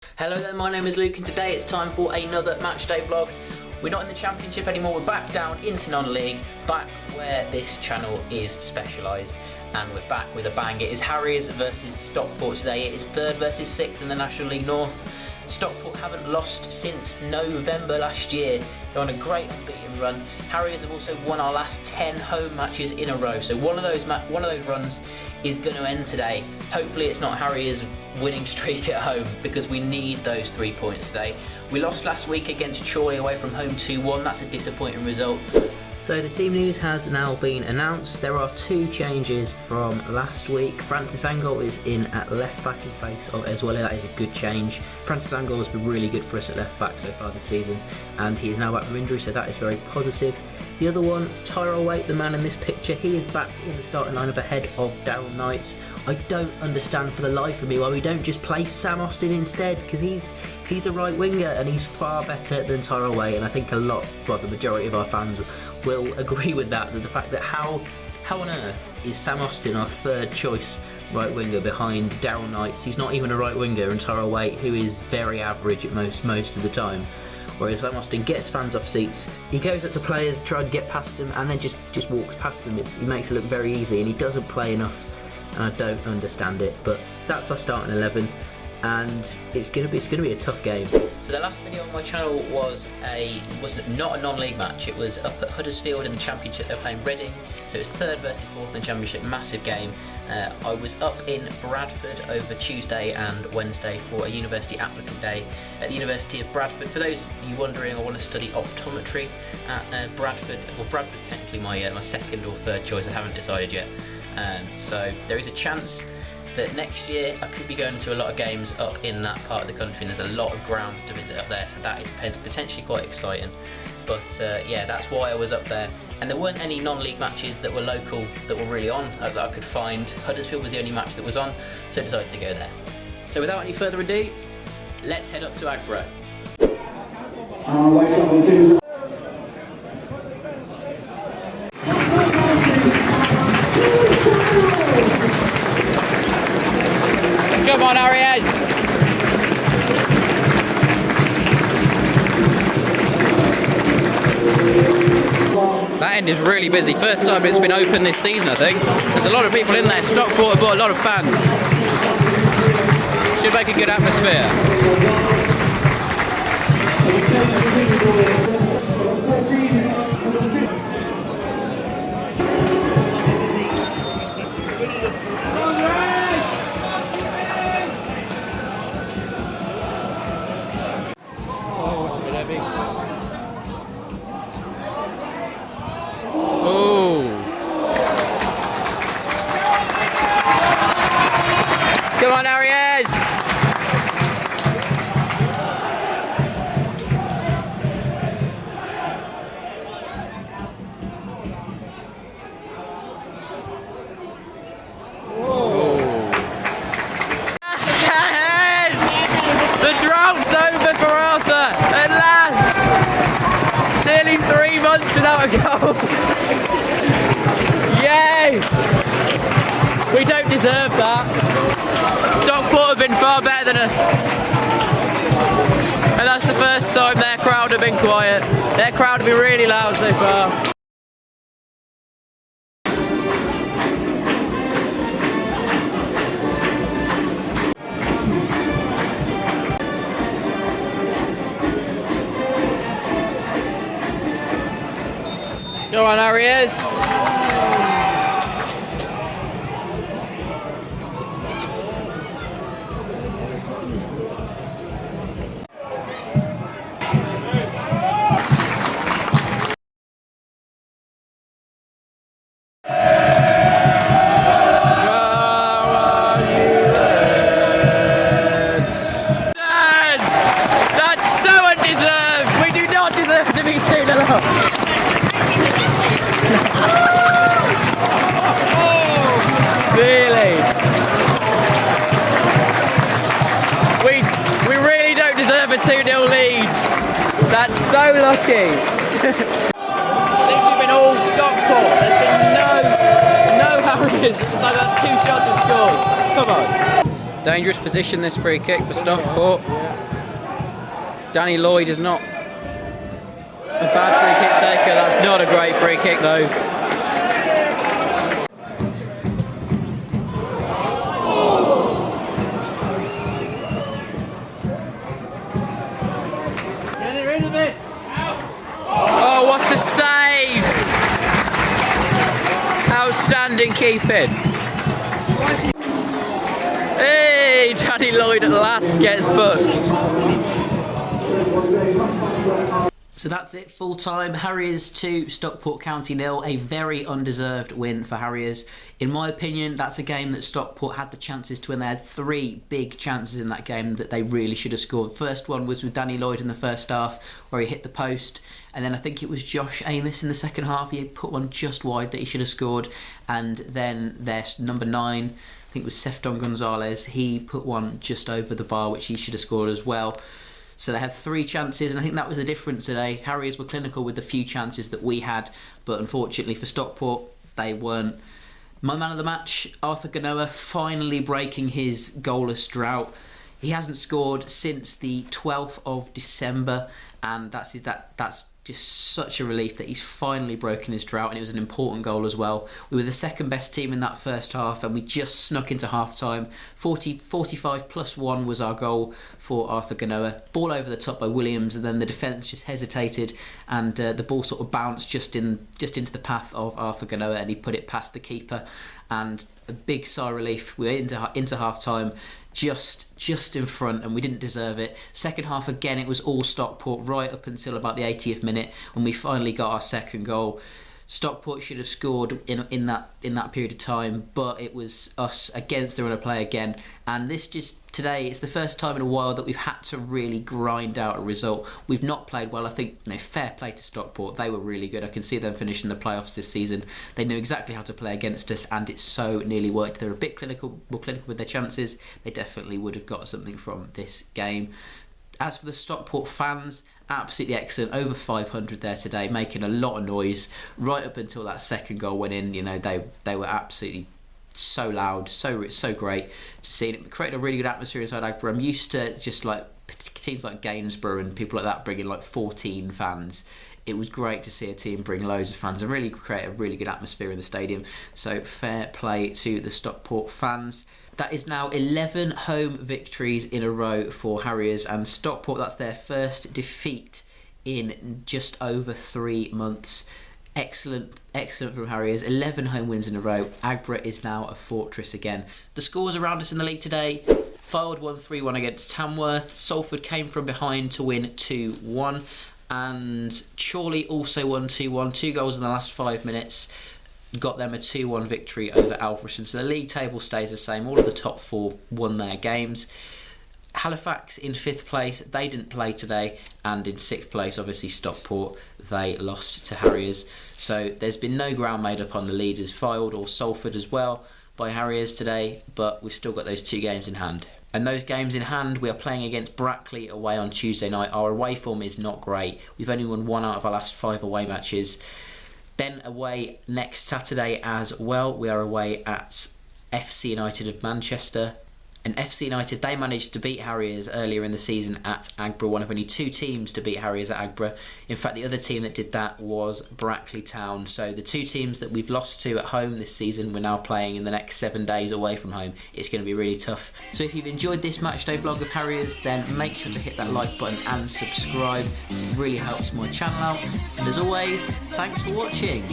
Hello there, my name is Luke and today it's time for another Matchday vlog. We're not in the Championship anymore, we're back down into non-league, back where this channel is specialised, and we're back with a bang. It is Harriers versus Stockport today. It is 3rd versus 6th in the National League North. Stockport haven't lost since November last year. They're on a great unbeaten run. Harriers have also won our last 10 home matches in a row, so one of those runs is going to end today. Hopefully it's not Harriers' winning streak at home, because we need those 3 points today. We lost last week against Chorley away from home 2-1. That's a disappointing result. So the team news has now been announced. There are 2 changes from last week. Francis Angol is in at left back in place of Eswele. That is a good change. Francis Angol has been really good for us at left back so far this season, and he is now back from injury, so that is very positive. The other one, Tyrell Waite, the man in this picture, he is back in the starting lineup ahead of Darryl Knights. I don't understand for the life of me why we don't just play Sam Austin instead, because he's a right winger and he's far better than Tyrell Waite, and I think the majority of our fans will agree with that, the fact that how on earth is Sam Austin our 3rd choice right winger behind Darryl Knights, who's not even a right winger, and Tyrell Waite, who is very average at most of the time. Whereas Sam Austin gets fans off seats, he goes up to players, try and get past them, and then just walks past them. He makes it look very easy, and he doesn't play enough, and I don't understand it. But that's our starting 11, and it's gonna be a tough game. So the last video on my channel was not a non-league match. It was up at Huddersfield in the Championship. They're playing Reading, so it was 3rd versus 4th in the Championship, massive game. I was up in Bradford over Tuesday and Wednesday for a university applicant day at the University of Bradford. For those of you wondering, I want to study optometry at Bradford. Well, Bradford's technically my 2nd or 3rd choice. I haven't decided yet. So there is a chance that next year I could be going to a lot of games up in that part of the country, and there's a lot of grounds to visit up there, so that is potentially quite exciting. But yeah, that's why I was up there. And there weren't any non-league matches that were local that were really on that I could find. Huddersfield was the only match that was on, so I decided to go there. So without any further ado, let's head up to Agbro. Come on, Harriers! That end is really busy. First time it's been open this season, I think. There's a lot of people in there. Stockport have got a lot of fans. Should make a good atmosphere. Come on, Harriers! Yes! The drought's over for Arthur, at last! Nearly 3 months without a goal. Yes! We don't deserve that. Stockport have been far better than us. And that's the first time their crowd have been quiet. Their crowd have been really loud so far. Go on, Harriers! To be 2-0 up. Really? We really don't deserve a 2-0 lead. That's so lucky. It's literally been all Stockport. There's been no Harriers. It's like that's 2 shots and scored. Come on. Dangerous position, this free kick for Stockport. Danny Lloyd is not a bad free kick taker. That's not a great free kick though. Oh, what a save! Outstanding keeping. Hey, Danny Lloyd at last gets booked. So that's it, full time. Harriers 2, Stockport County 0. A very undeserved win for Harriers. In my opinion, that's a game that Stockport had the chances to win. They had 3 big chances in that game that they really should have scored. First one was with Danny Lloyd in the first half, where he hit the post. And then I think it was Josh Amos in the second half. He put one just wide that he should have scored. And then their number 9, I think it was Sefton Gonzalez, he put one just over the bar, which he should have scored as well. So they had 3 chances, and I think that was the difference today. Harriers were clinical with the few chances that we had, but unfortunately for Stockport, they weren't. My man of the match, Arthur Ganoa, finally breaking his goalless drought. He hasn't scored since the 12th of December, and that's just such a relief that he's finally broken his drought, and it was an important goal as well. We were the second best team in that first half, and we just snuck into half time. 45 plus 1 was our goal for Arthur Ganoa. Ball over the top by Williams, and then the defence just hesitated, and the ball sort of bounced just into the path of Arthur Ganoa, and he put it past the keeper. And a big sigh of relief. We were into half time, just in front, and we didn't deserve it. Second half again, it was all Stockport right up until about the 80th minute when we finally got our second goal. Stockport should have scored in that period of time, but it was us against the run of play again. And today, it's the first time in a while that we've had to really grind out a result. We've not played well. I think fair play to Stockport. They were really good. I can see them finishing the playoffs this season. They knew exactly how to play against us, and it so nearly worked. They were a bit more clinical with their chances. They definitely would have got something from this game. As for the Stockport fans, absolutely excellent. Over 500 there today, making a lot of noise right up until that second goal went in. They were absolutely so loud, so great to see. It created a really good atmosphere inside Aggborough. I'm used to just like teams like Gainsborough and people like that bringing like 14 fans. It was great to see a team bring loads of fans and really create a really good atmosphere in the stadium. So fair play to the Stockport fans. That is now 11 home victories in a row for Harriers, and Stockport, that's their first defeat in just over 3 months. Excellent from Harriers. 11 home wins in a row. Aggborough is now a fortress again. The scores around us in the league today: Fylde won 3-1 against Tamworth. Salford came from behind to win 2-1. And Chorley also won 2-1. 2 goals in the last 5 minutes. Got them a 2-1 victory over Alfriston. So the league table stays the same. All of the top 4 won their games. Halifax in 5th place, they didn't play today. And in 6th place, obviously Stockport, they lost to Harriers. So there's been no ground made up on the leaders, Fylde or Salford as well, by Harriers today. But we've still got those 2 games in hand. And those games in hand, we are playing against Brackley away on Tuesday night. Our away form is not great. We've only won 1 out of our last 5 away matches. Then away next Saturday as well, we are away at FC United of Manchester. And FC United, they managed to beat Harriers earlier in the season at Aggborough, one of only 2 teams to beat Harriers at Aggborough. In fact, the other team that did that was Brackley Town. So the 2 teams that we've lost to at home this season, we're now playing in the next 7 days away from home. It's going to be really tough. So if you've enjoyed this matchday vlog of Harriers, then make sure to hit that like button and subscribe. It really helps my channel out. And as always, thanks for watching.